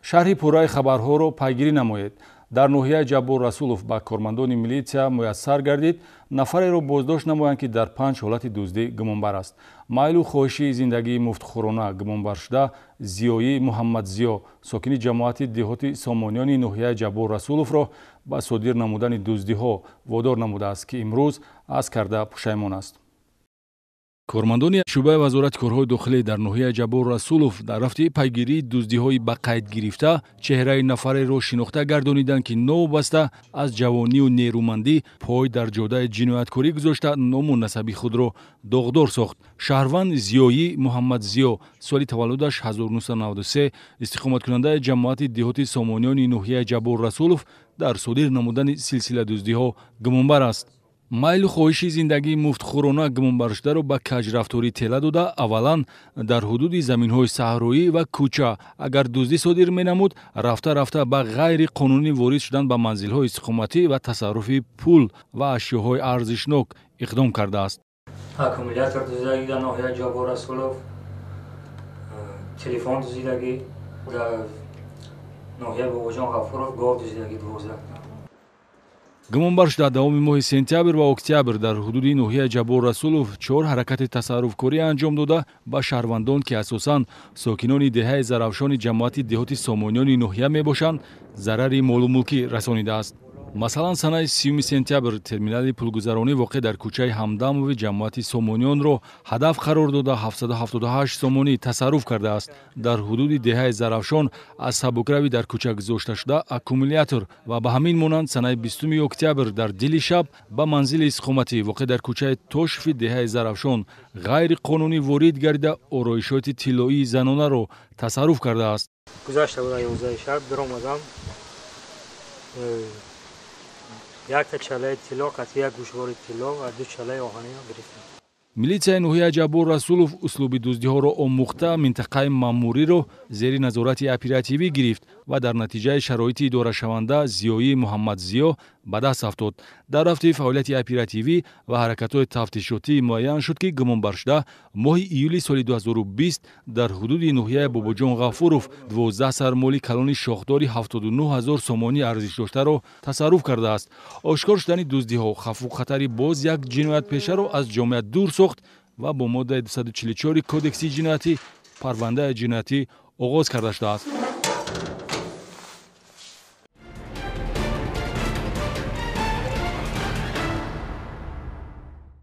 шарҳи пурраи хабарҳоро пайгирӣ намоед. дар ноҳияи Ҷаббор Расулов ба кормандони милитсия муяссар гардид нафареро боздошт намоянд, ки дар 5 ҳолати дуздӣ гумонбар аст. майлу хоҳиши зиндагии муфтхӯрона гумонбаршуда Зиёӣ Муҳаммадзиё, сокини ҷамоати деҳоти Сомониёни ноҳияи Ҷаббор Расуловро ба содир намудани дуздиҳо водор намудааст, ки имрӯз аз карда пушаймон аст. кормандони шӯъбаи вазорати корҳои дохилӣ дар ноҳияи Ҷаббор Расулов дар рафти пайгирии дуздиҳои ба қайд гирифта чеҳраи нафареро шинохта гардониданд, ки новобаста аз ҷавонию нерӯмандӣ пой дар ҷодаи ҷинояткорӣ гузошта ному насаби худро доғдор сохт. шаҳрванд Зиёӣ Муҳаммадзиё соли таваллудаш 1993 истиқоматкунандаи ҷамоати деҳоти Сомониёни ноҳияи Ҷаббор Расулов дар содир намудани силсила дуздиҳо гумонбар аст. майлу хоҳиши зиндагии муфтхӯрона гумонбаршударо ба каҷрафторӣ тела дода, аввалан дар ҳудуди заминҳои саҳроӣ ва кӯча агар дуздӣ содир менамуд, рафта рафта ба ғайриқонунӣ ворид шудан ба манзилҳои истиқоматӣ ва тасарруфи пул ва ашёҳои арзишнок иқдом кардааст. аккумулятор дуздагӣ дар ноҳияи Ҷаббор Расулов, телефон дуздагӣ дар ноҳияи Бобоҷон Ғафуров, гов дуздагӣ 12. гумонбар шуда давоми моҳи сентябр ва октябр дар ҳудуди ноҳияи Ҷаббор Расулов 4 ҳаракати тасарруфкорӣ анҷом дода ба шаҳрвандон, ки асосан сокинони деҳаи Зарафшони ҷамоати деҳоти Сомониёни ноҳия мебошанд, зарари молумулкӣ расонидааст. масалан санаи 30 сентябр терминали пулгузаронӣ воқеъ дар кӯчаи Ҳамдамови ҷамоати Сомонионро ҳадаф қарор дода 778 сомонӣ тасарруф кардааст. дар ҳудуди деҳаи Зарафшон аз сабукравӣ дар кӯча гузошташуда аккумулятор ва ба ҳамин монанд санаи 20 октябр дар дили шаб ба манзили истиқоматӣ воқеъ дар кӯчаи Тошифи деҳаи Зарафшон ғайриқонунӣ ворид гардида ороишоти тиллоии занонаро тасарруф кардааст. гузашта буда 11 шаб биромадам, якта чалаи тилло, қатъи як гӯшвори тилло ва ду чалаи оҳанӣ гирифтам. милитсияи ноҳияи Ҷаббор Расулов услуби дуздиҳоро омӯхта минтақаи маъмуриро зери назорати оперативӣ гирифт ва дар натиҷаи шароити идорашаванда Зиёӣ Муҳаммадзиё ба даст афтод. дар рафти фаъолияти оперативӣ ва ҳаракатҳои тафтишотӣ муайян шуд, ки гумонбаршуда моҳи июли соли 2020 дар ҳудуди ноҳияи Бобоҷон Ғафуров 12 сармоли калони шохдори 79 000 сомонӣ арзишдоштаро тасарруф кардааст. ошкор шудани дуздиҳо хавфу хатари боз як ҷиноятпешаро аз ҷомеа дур сохт ва бо моддаи 244 кодекси ҷиноятӣ парвандаи ҷиноятӣ оғоз карда шудааст.